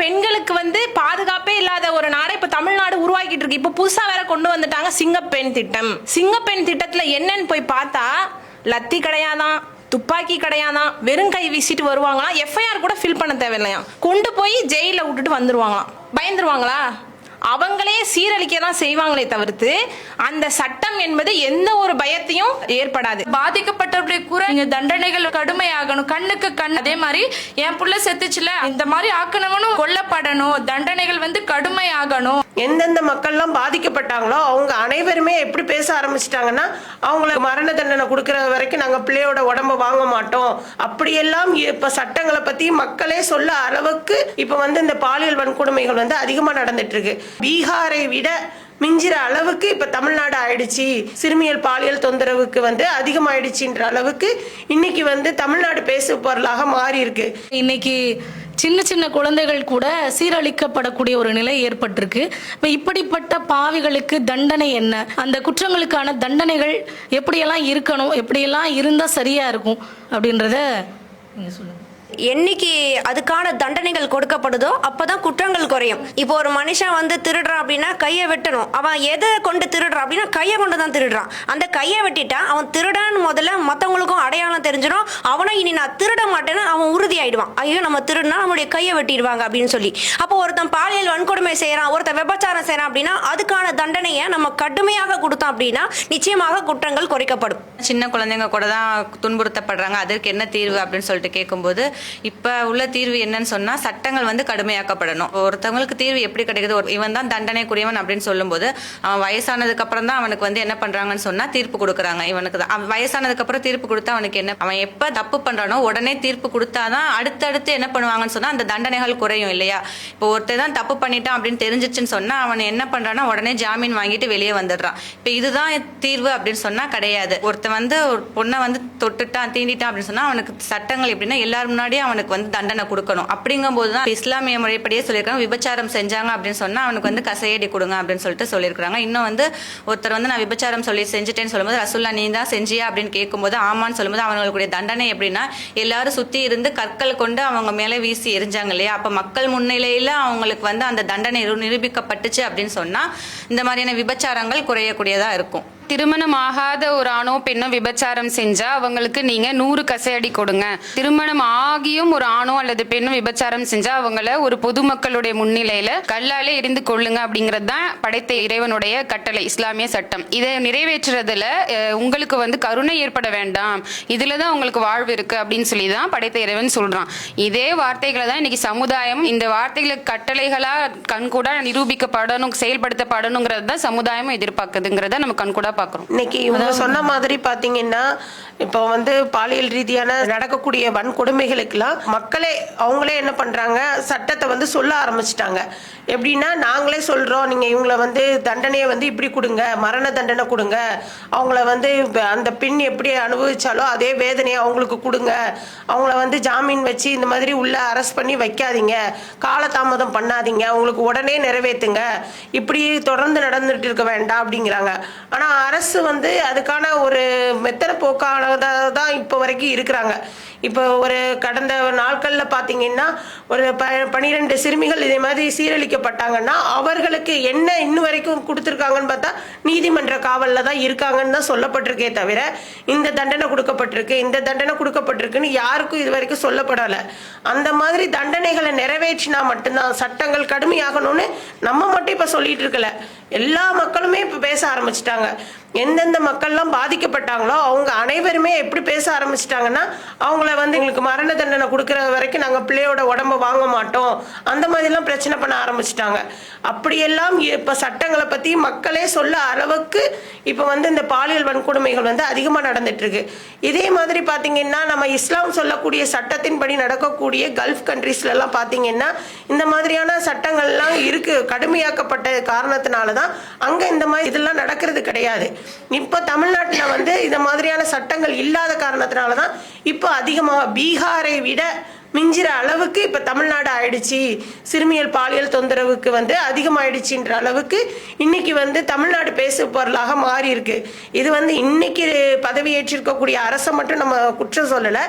பெண்களுக்கு பாதுகாப்பே இல்லாத ஒரு நாடை இப்ப தமிழ்நாடு உருவாக்கிட்டு இருக்கு. இப்ப புதுசா வேற கொண்டு வந்துட்டாங்க சிங்கப்பெண் திட்டம். சிங்கப்பெண் திட்டத்துல என்னன்னு போய் பார்த்தா லத்தி கிடையாதான், துப்பாக்கி கிடையாதான், வெறும் கை வீசிட்டு வருவாங்களாம். எஃப்ஐஆர் கூட ஃபில் பண்ண தேவையில்லையா, கொண்டு போய் ஜெயில விட்டுட்டு வந்துருவாங்களாம். பயந்துருவாங்களா? அவங்களே சீரழிக்க தான் செய்வாங்களே தவிர்த்து அந்த சட்டம் என்பது எந்த ஒரு பயத்தையும் ஏற்படாது. பாதிக்கப்பட்டவருடைய கூட தண்டனைகள் கடுமையாகணும், கண்ணுக்கு கண். அதே மாதிரி என் புள்ள செத்துச்சுல, இந்த மாதிரி ஆக்கணவனும் கொல்லப்படணும், தண்டனைகள் கடுமையாகணும். எந்தெந்த மக்கள்லாம் பாதிக்கப்பட்டாங்களோ அவங்க அனைவருமே எப்படி பேச ஆரம்பிச்சிட்டாங்கன்னா, அவங்களுக்கு மரண தண்டனை கொடுக்கற வரைக்கும் நாங்க பிள்ளையோட உடம்ப வாங்க மாட்டோம், அப்படியெல்லாம் இப்ப சட்டங்களை பத்தி மக்களே சொல்ல அளவுக்கு இப்ப இந்த பாலியல் வன்கொடுமைகள் அதிகமா நடந்துட்டு இருக்கு. பீகாரை விட மிஞ்சிற அளவுக்கு இப்ப தமிழ்நாடு ஆயிடுச்சு. சிறுமியல் பாலியல் தொந்தரவுக்கு அதிகமாயிடுச்சுன்ற அளவுக்கு இன்னைக்கு தமிழ்நாடு பேசு பொருளாக மாறி இருக்கு. இன்னைக்கு சின்ன சின்ன குழந்தைகள் கூட சீரழிக்கப்படக்கூடிய ஒரு நிலை ஏற்பட்டிருக்கு. இப்படிப்பட்ட பாவிகளுக்கு தண்டனை என்ன, அந்த குற்றங்களுக்கான தண்டனைகள் எப்படியெல்லாம் இருக்கணும், எப்படியெல்லாம் இருந்தா சரியா இருக்கும் அப்படின்றத நீங்க சொல்லுங்க. என்னைக்கு அதுக்கான தண்டனைகள் கொடுக்கப்படுதோ அப்பதான் குற்றங்கள் குறையும். இப்போ ஒரு மனுஷன் திருடுறான் அப்படின்னா கையை வெட்டணும். அவன் எதை கொண்டு திருடுறான் அப்படின்னா கையை கொண்டு தான் திருடுறான். அந்த கையை வெட்டிட்டா அவன் திருடான்னு முதல்ல மற்றவங்களுக்கும் அடையாளம் தெரிஞ்சிடும். அவனும் இனி நான் திருட மாட்டேன்னு அவன் உறுதி ஆயிடுவான். ஐயோ நம்ம திருடுனா நம்மளுடைய கையை வெட்டிடுவாங்க அப்படின்னு சொல்லி. அப்போ ஒருத்தன் பாலியல் வன்கொடுமை செய்யறான், ஒருத்தன் விபச்சாரம் செய்யறான் அப்படின்னா அதுக்கான தண்டனையை நம்ம கடுமையாக கொடுத்தோம் அப்படின்னா நிச்சயமாக குற்றங்கள் குறைக்கப்படும். சின்ன குழந்தைங்க கூட தான் துன்புறுத்தப்படுறாங்க, அதற்கு என்ன தீர்வு அப்படின்னு சொல்லிட்டு கேட்கும்போது இப்ப உள்ள தீர்வு என்னன்னு சொன்னா சட்டங்கள் கடுமையாக்கப்படணும். ஒருத்தவங்களுக்கு தீர்வு எப்படி கிடைக்குது, இவன் தான் தண்டனைக்குரியவன் அப்படின்னு சொல்லும் போது அவன் வயசானதுக்கு அப்புறம் தான் அவனுக்கு என்ன பண்றாங்கன்னு சொன்னா தீர்ப்பு கொடுக்குறாங்க. இவனுக்கு தான் வயசானதுக்கு அப்புறம் தீர்ப்பு கொடுத்தா அவனுக்கு என்ன, அவன் எப்ப தப்பு பண்றானோ உடனே தீர்ப்பு கொடுத்தாதான் அடுத்தடுத்து என்ன பண்ணுவாங்கன்னு சொன்னா அந்த தண்டனைகள் குறையும் இல்லையா. இப்போ ஒருத்தர் தான் தப்பு பண்ணிட்டான் அப்படின்னு தெரிஞ்சிச்சுன்னு சொன்னா அவன் என்ன பண்றான்னா உடனே ஜாமீன் வாங்கிட்டு வெளியே வந்துடுறான். இப்ப இதுதான் தீர்வு அப்படின்னு சொன்னா கிடையாது. ஒருத்தன் ஒரு பொண்ணை தொட்டுட்டான், தீண்டிட்டான் அப்படின்னு சொன்னா அவனுக்கு சட்டங்கள் எப்படின்னா எல்லாரும் முன்னாடி அவனுக்கு தண்டனை கொடுக்கணும். அப்படிங்கும் போதுதான் இஸ்லாமிய முறைப்படியே சொல்லியிருக்காங்க, விபச்சாரம் செஞ்சாங்க அப்படின்னு சொன்னா அவனுக்கு கசையடி கொடுங்க அப்படின்னு சொல்லிட்டு சொல்லியிருக்காங்க. இன்னும் ஒருத்தர் நான் விபச்சாரம் சொல்லி செஞ்சுட்டேன்னு சொல்லும்போது ரசூல்லா நீ தான் செஞ்சியா அப்படின்னு கேட்கும்போது ஆமான்னு சொல்லும்போது அவங்களுடைய தண்டனை எப்படின்னா எல்லாரும் சுத்தி இருந்து கற்கள் கொண்டு அவங்க மேலே வீசி எரிஞ்சாங்க இல்லையா. அப்ப மக்கள் முன்னிலையில அவங்களுக்கு அந்த தண்டனை நிரூபிக்கப்பட்டுச்சு அப்படின்னு சொன்னா இந்த மாதிரியான விபச்சாரங்கள் குறையக்கூடியதா இருக்கும். திருமணம் ஆகாத ஒரு ஆணோ பெண்ணோ விபச்சாரம் செஞ்சா அவங்களுக்கு நீங்க 100 கசையடி கொடுங்க. திருமணம் ஆகியும் ஒரு ஆணோ அல்லது பெண்ணோ விபச்சாரம் செஞ்சா அவங்கள ஒரு பொதுமக்களுடைய முன்னிலையில கல்லாலே எரிந்து கொள்ளுங்க அப்படிங்கிறது தான் படைத்த இறைவனுடைய கட்டளை, இஸ்லாமிய சட்டம். இதை நிறைவேற்றுறதுல உங்களுக்கு கருணை ஏற்பட வேண்டாம், இதுலதான் உங்களுக்கு வாழ்வு இருக்கு அப்படின்னு சொல்லி தான் படைத்த இறைவன் சொல்றான். இதே வார்த்தைகளை தான் இன்னைக்கு சமுதாயம் இந்த வார்த்தைகளை கட்டளைகளா கண்கூட நிரூபிக்கப்படணும், செயல்படுத்தப்படணுங்கிறது தான் சமுதாயமும் எதிர்பார்க்குதுங்கிறத நம்ம கண்கூட பார்க்கிறோம். இன்னைக்கு இவங்க சொன்ன மாதிரி பாத்தீங்கன்னா இப்போ பாலியல் ரீதியான நடக்கக்கூடிய வன்கொடுமைகளுக்கெல்லாம் மக்களே அவங்களே என்ன பண்றாங்க, சட்டத்தை சொல்ல ஆரம்பிச்சிட்டாங்க. எப்படின்னா நாங்களே சொல்றோம், நீங்க இவங்களை தண்டனையை இப்படி கொடுங்க, மரண தண்டனை கொடுங்க, அவங்கள அந்த பெண் எப்படி அனுபவிச்சாலோ அதே வேதனையை அவங்களுக்கு கொடுங்க, அவங்கள ஜாமீன் வச்சு இந்த மாதிரி உள்ள அரெஸ்ட் பண்ணி வைக்காதீங்க, காலதாமதம் பண்ணாதீங்க, அவங்களுக்கு உடனே நிறைவேற்றுங்க, இப்படி தொடர்ந்து நடந்துட்டு இருக்க வேண்டாம் அப்படிங்கிறாங்க. ஆனா அரசு அதுக்கான ஒரு மெத்தன போக்கானதான் இப்ப வரைக்கும் இருக்கிறாங்க. இப்போ ஒரு கடந்த நாட்கள்ல பாத்தீங்கன்னா ஒரு 12 சிறுமிகள் இதே மாதிரி சீரழிக்கப்பட்டாங்கன்னா அவர்களுக்கு என்ன இன்னும் வரைக்கும் கொடுத்துருக்காங்கன்னு பார்த்தா நீதிமன்ற காவல்ல தான் இருக்காங்கன்னு தான் சொல்லப்பட்டிருக்கே தவிர இந்த தண்டனை கொடுக்கப்பட்டிருக்கு இந்த தண்டனை கொடுக்கப்பட்டிருக்குன்னு யாருக்கும் இது வரைக்கும் சொல்லப்படலை. அந்த மாதிரி தண்டனைகளை நிறைவேற்றினா மட்டும்தான் சட்டங்கள் கடுமையாகணும்னு நம்ம மட்டும் இப்ப சொல்லிட்டு இருக்கல, எல்லா மக்களுமே இப்ப பேச ஆரம்பிச்சிட்டாங்க. எந்தெந்த மக்கள்லாம் பாதிக்கப்பட்டாங்களோ அவங்க அனைவருமே எப்படி பேச ஆரம்பிச்சிட்டாங்கன்னா, அவங்கள எங்களுக்கு மரண தண்டனை கொடுக்கற வரைக்கும் நாங்க பிள்ளையோட உடம்ப வாங்க மாட்டோம், அந்த மாதிரிலாம் பிரச்சனை பண்ண ஆரம்பிச்சிட்டாங்க. அப்படியெல்லாம் இப்ப சட்டங்களை பத்தி மக்களே சொல்ல அளவுக்கு இப்ப இந்த பாலியல் வன்கொடுமைகள் அதிகமா நடந்துட்டு இருக்கு. இதே மாதிரி பாத்தீங்கன்னா நம்ம இஸ்லாம் சொல்லக்கூடிய சட்டத்தின்படி நடக்கக்கூடிய கல்ஃப் கண்ட்ரீஸ்ல எல்லாம் பாத்தீங்கன்னா இந்த மாதிரியான சட்டங்கள்லாம் இருக்கு. கடுமையாக்கப்பட்ட காரணத்தினாலதான் அங்க இந்த மாதிரி இதெல்லாம் நடக்கிறது கிடையாது. இப்ப தமிழ்நாட்டுல இந்த மாதிரியான சட்டங்கள் இல்லாத காரணத்தினாலதான் இப்ப அதிகமா பீகாரை விட மிஞ்சிற அளவுக்கு இப்ப தமிழ்நாடு ஆயிடுச்சு. சிறுமியல் பாலியல் தொந்தரவுக்கு வந்து அதிகமாயிடுச்சுன்ற அளவுக்கு இன்னைக்கு வந்து தமிழ்நாடு பேசு பொருளாக மாறி இருக்கு. இது வந்து இன்னைக்கு பதவி ஏற்றிருக்கக்கூடிய அரசை மட்டும் நம்ம குற்றம் சொல்லல,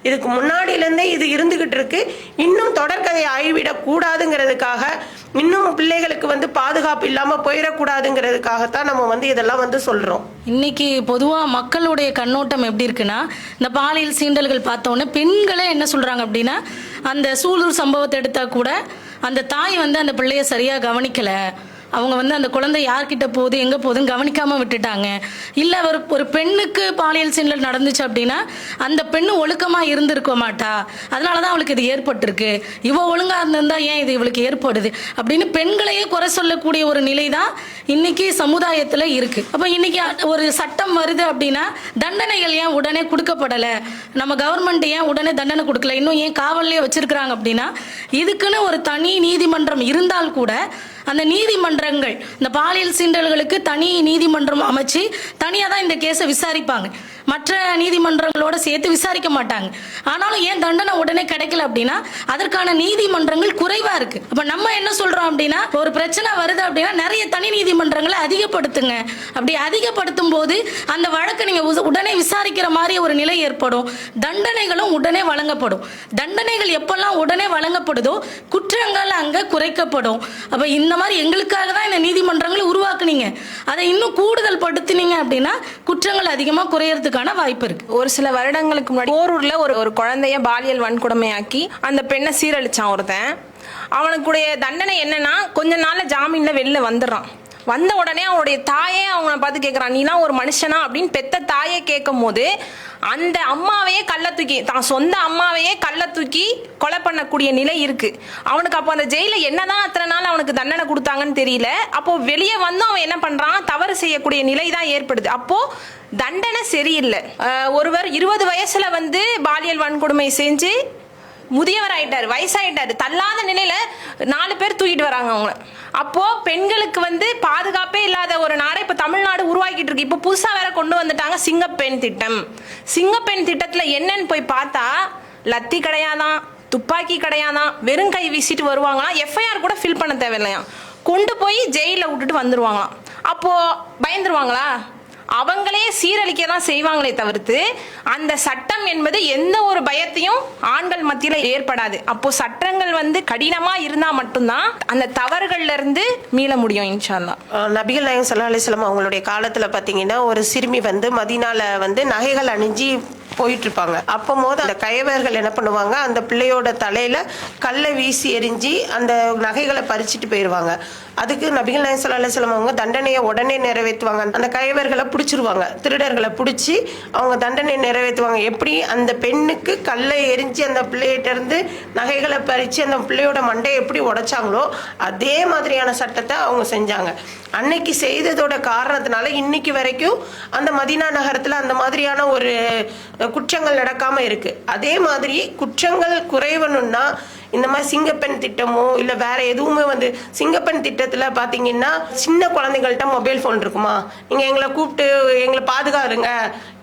இதுக்கு முன்னாடியில இருந்தே இது இருந்துகிட்டு இருக்கு. இன்னும் தொடர்கதை ஆகிவிடக் கூடாதுங்கிறதுக்காக, இன்னும் பிள்ளைகளுக்கு வந்து பாதுகாப்பு இல்லாம போயிடக்கூடாதுங்கிறதுக்காகத்தான் நம்ம வந்து இதெல்லாம் வந்து சொல்றோம். இன்னைக்கு பொதுவா மக்களுடைய கண்ணோட்டம் எப்படி இருக்குன்னா, இந்த பாலியல் சீண்டல்கள் பார்த்தோன்னே பெண்களே என்ன சொல்றாங்க அப்படின்னா, அந்த சூலூர் சம்பவத்தை எடுத்தா கூட அந்த தாய் வந்து அந்த பிள்ளைய சரியா கவனிக்கல, அவங்க வந்து அந்த குழந்தை யார்கிட்ட போகுது எங்க போகுதுன்னு கவனிக்காம விட்டுட்டாங்க. இல்ல ஒரு பெண்ணுக்கு பாலியல் சீண்டல் நடந்துச்சு அப்படின்னா அந்த பெண்ணு ஒழுக்கமா இருந்திருக்க மாட்டா, அதனாலதான் அவளுக்கு இது ஏற்பட்டிருக்கு, இவ ஒழுங்கா இருந்திருந்தா ஏன் இது இவளுக்கு ஏற்படுது அப்படின்னு பெண்களையே குறை சொல்லக்கூடிய ஒரு நிலை தான் இன்னைக்கு சமுதாயத்துல இருக்கு. அப்ப இன்னைக்கு ஒரு சட்டம் வருது அப்படின்னா தண்டனைகள் ஏன் உடனே கொடுக்கப்படல, நம்ம கவர்மெண்ட் ஏன் உடனே தண்டனை கொடுக்கல, இன்னும் ஏன் காவல்லையே வச்சிருக்கிறாங்க அப்படின்னா, இதுக்குன்னு ஒரு தனி நீதிமன்றம் இருந்தால் கூட அந்த நீதிமன்றங்கள் இந்த பாலியல் சீண்டல்களுக்கு தனி நீதிமன்றம் அமைச்சு தனியாக தான் இந்த கேஸை விசாரிப்பாங்க, மற்ற நீதிமன்றங்களோட சேர்த்து விசாரிக்க மாட்டாங்க. ஆனாலும் ஏன் தண்டனை உடனே கிடைக்கல அப்படின்னா அதற்கான நீதிமன்றங்கள் குறைவா இருக்கு. அப்ப நம்ம என்ன சொல்றோம் அப்படின்னா, ஒரு பிரச்சனை வருது அப்படின்னா நிறைய தனி நீதிமன்றங்களை அதிகப்படுத்துங்க. அப்படி அதிகப்படுத்தும் போது அந்த வழக்கு நீங்க உடனே விசாரிக்கிற மாதிரி ஒரு நிலை ஏற்படும், தண்டனைகளும் உடனே வழங்கப்படும். தண்டனைகள் எப்பெல்லாம் உடனே வழங்கப்படுதோ குற்றங்கள் அங்க குறைக்கப்படும். அப்ப இந்த மாதிரி எங்களுக்காக தான் இந்த நீதிமன்றங்களை உருவாக்குனீங்க, அதை இன்னும் கூடுதல் படுத்தினீங்க அப்படின்னா குற்றங்கள் அதிகமா குறையறதுக்கான வாய்ப்பு இருக்கு. ஒரு சில வருடங்களுக்கு முன்னாடி போரூர்ல ஒரு குழந்தைய பாலியல் வன்கொடுமையாக்கி அந்த பெண்ணை சீரழிச்சான் ஒருத்தன். அவனுக்குடைய தண்டனை என்னன்னா, கொஞ்ச நாள்ல ஜாமீன்ல வெளில வந்துடுறான். வந்த உடனே அவனுடைய தாயே அவனை பார்த்து கேட்கறான், நீனா ஒரு மனுஷனா அப்படின்னு பெத்த தாயே கேட்கும் போது அந்த அம்மாவையே கள்ள தூக்கி, தான் சொந்த அம்மாவையே கள்ள தூக்கி கொலை பண்ணக்கூடிய நிலை இருக்கு அவனுக்கு. அப்போ அந்த ஜெயில என்னதான் அத்தனை நாள் அவனுக்கு தண்டனை கொடுத்தாங்கன்னு தெரியல. அப்போ வெளியே வந்து அவன் என்ன பண்றான், தவறு செய்யக்கூடிய நிலை தான் ஏற்படுது. அப்போ தண்டனை சரியில்லை. ஒருவர் 20 வயசுல வந்து பாலியல் வன்கொடுமை செஞ்சு முதியவர் ஆயிட்டாரு, வயசாயிட்டாரு, தள்ளாத நிலையில 4 பேர் தூக்கிட்டு வராங்க அவங்க. அப்போ பெண்களுக்கு வந்து பாதுகாப்பே இல்லாத ஒரு நாடை இப்ப தமிழ்நாடு உருவாக்கிட்டு இருக்கு. இப்ப புதுசா வேற கொண்டு வந்துட்டாங்க சிங்கப்பெண் திட்டம். சிங்கப்பெண் திட்டத்துல என்னன்னு போய் பார்த்தா லத்தி கிடையாதான், துப்பாக்கி கிடையாதான், வெறும் கை வீசிட்டு வருவாங்களாம். எஃப்ஐஆர் கூட ஃபில் பண்ண தேவையில்லையா, கொண்டு போய் ஜெயில விட்டுட்டு வந்துருவாங்களாம். அப்போ பயந்துருவாங்களா? அவங்களே சீரழிக்க தான் செய்வாங்களே தவிர்த்து அந்த சட்டம் என்பது எந்த ஒரு பயத்தையும் ஆண்கள் மத்தியில ஏற்படாது. அப்போ சட்டங்கள் வந்து கடினமா இருந்தா மட்டும்தான் அந்த தவறுகள்ல இருந்து மீள முடியும் இன்ஷா அல்லாஹ். நபிகள் நாயகம் ஸல்லல்லாஹு அலைஹி வஸல்லம் அவங்களுடைய காலத்துல பாத்தீங்கன்னா ஒரு சிறுமி வந்து மதீனால வந்து நகைகள் அணிஞ்சி போயிட்டு இருப்பாங்க. அப்போ போது அந்த கயவர்கள் என்ன பண்ணுவாங்க, அந்த பிள்ளையோட தலையில கல்லை வீசி எரிஞ்சு அந்த நகைகளை பறிச்சுட்டு போயிடுவாங்க. அதுக்கு நபிகள் நாயகம் ஸல்லல்லாஹு அலைஹி வஸல்லம் அவங்க தண்டனையை உடனே நிறைவேற்றுவாங்க. அந்த கயவர்களை பிடிச்சிருவாங்க, திருடர்களை பிடிச்சி அவங்க தண்டனை நிறைவேற்றுவாங்க. எப்படி அந்த பெண்ணுக்கு கல்லை எரிஞ்சு அந்த பிள்ளைகிட்ட இருந்து நகைகளை பறிச்சு அந்த பிள்ளையோட மண்டையை எப்படி உடைச்சாங்களோ அதே மாதிரியான சட்டத்தை அவங்க செஞ்சாங்க. அன்னைக்கு செய்ததோட காரணத்தினால இன்னைக்கு வரைக்கும் அந்த மதீனா நகரத்துல அந்த மாதிரியான ஒரு குற்றங்கள் நடக்காம இருக்கு. அதே மாதிரி குற்றங்கள் குறைவணும்னா இந்த மாதிரி சிங்கப்பெண் திட்டமோ இல்ல வேற எதுவுமே வந்து, சிங்கப்பெண் திட்டத்துல பாத்தீங்கன்னா சின்ன குழந்தைகள்ட்ட மொபைல் போன் இருக்குமா, நீங்க எங்களை கூப்பிட்டு எங்களை பாதுகாருங்க.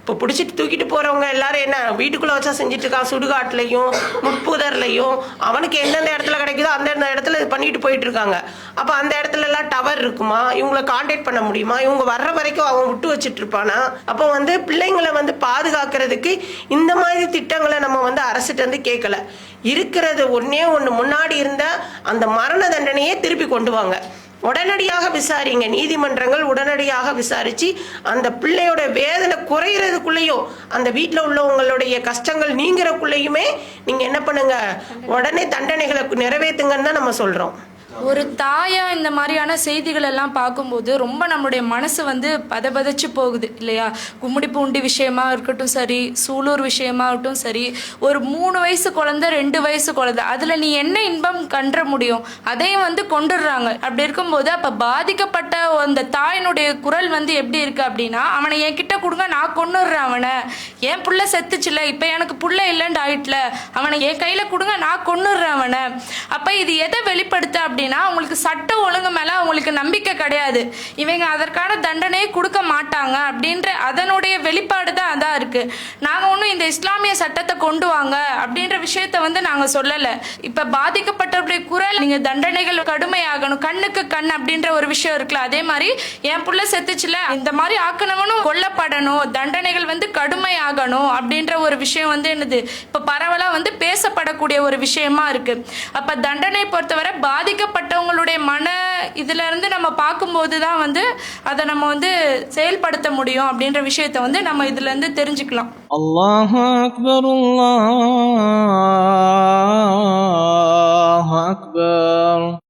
இப்போ பிடிச்சிட்டு தூக்கிட்டு போறவங்க எல்லாரும் என்ன வீட்டுக்குள்ள வச்சா செஞ்சுட்டு இருக்கான், சுடுகாட்டுலையும் முட்புதர்லையும் அவனுக்கு எந்தெந்த இடத்துல கிடைக்குதோ அந்தந்த இடத்துல இது பண்ணிட்டு போயிட்டு இருக்காங்க. அப்ப அந்த இடத்துல எல்லாம் டவர் இருக்குமா, இவங்களை கான்டாக்ட் பண்ண முடியுமா, இவங்க வர்ற வரைக்கும் அவன் விட்டு வச்சுட்டு இருப்பானா? அப்போ வந்து பிள்ளைங்களை வந்து பாதுகாக்கிறதுக்கு இந்த மாதிரி திட்டங்களை நம்ம வந்து அரசிட்ட இருந்து கேட்கல. இருக்கிறது ஒன்னே ஒண்ணு, முன்னாடி இருந்த அந்த மரண தண்டனையே திருப்பி கொண்டு வாங்க, உடனடியாக விசாரிங்க. நீதிமன்றங்கள் உடனடியாக விசாரிச்சு அந்த பிள்ளையோட வேதனை குறையறதுக்குள்ளேயும் அந்த வீட்டில் உள்ளவங்களுடைய கஷ்டங்கள் நீங்கிறக்குள்ளேயுமே நீங்க என்ன பண்ணுங்க, உடனே தண்டனைகளை நிறைவேற்றுங்கன்னு தான் நம்ம சொல்றோம். ஒரு தாயா இந்த மாதிரியான செய்திகள் எல்லாம் பார்க்கும்போது ரொம்ப நம்மளுடைய மனசு வந்து பதபதச்சு போகுது இல்லையா. கும்மிடிப்பூண்டி விஷயமா இருக்கட்டும் சரி, சூலூர் விஷயமா இருக்கட்டும் சரி, ஒரு 3 வயசு குழந்தை 2 வயசு குழந்தை, அதுல நீ என்ன இன்பம் கண்ட முடியும், அதையும் வந்து கொண்டுடுறாங்க. அப்படி இருக்கும்போது அப்ப பாதிக்கப்பட்ட அந்த தாயினுடைய குரல் வந்து எப்படி இருக்கு அப்படின்னா, அவனை என்கிட்ட கொடுங்க, நான் கொண்டுடுறேன் அவனை, என் புள்ள செத்துச்சுல, இப்ப எனக்கு புள்ள இல்லைன்னு ஆயிட்டுல, அவனை என் கையில கொடுங்க, நான் கொண்டுடுறேன் அவனை. அப்ப இது எதை வெளிப்படுத்த அப்படின்னா, அப்படின்னா அவங்களுக்கு சட்ட ஒழுங்கு மேல அவங்களுக்கு நம்பிக்கை கிடையாது. இவங்க அதற்கான தண்டனையை கொடுக்க மாட்டாங்க அப்படின்ற அதனுடைய வெளிப்பாடு தான் அதான் இருக்கு. நாங்க ஒன்றும் இந்த இஸ்லாமிய சட்டத்தை கொண்டு வாங்க அப்படின்ற விஷயத்த வந்து நாங்க சொல்லல. இப்ப பாதிக்கப்பட்டவருடைய குரல் நீங்க தண்டனைகள் கடுமையாகணும், கண்ணுக்கு கண் அப்படின்ற ஒரு விஷயம் இருக்குல்ல, அதே மாதிரி என் புள்ள செத்துச்சுல இந்த மாதிரி ஆக்கணவனும் கொல்லப்படணும், தண்டனைகள் வந்து கடுமையாகணும் அப்படின்ற ஒரு விஷயம் வந்து என்னது இப்ப பரவலா வந்து பேசப்படக்கூடிய ஒரு விஷயமா இருக்கு. அப்ப தண்டனை பொறுத்தவரை பாதிக்கப்பட்டவங்களுடைய மன இதுல இருந்து நம்ம பார்க்கும்போது தான் வந்து அதை நம்ம வந்து செயல்படுத்த முடியும் அப்படின்ற விஷயத்த வந்து நம்ம இதுல இருந்து தெரிஞ்சுக்கலாம். அல்லாஹு அக்பர், அல்லாஹு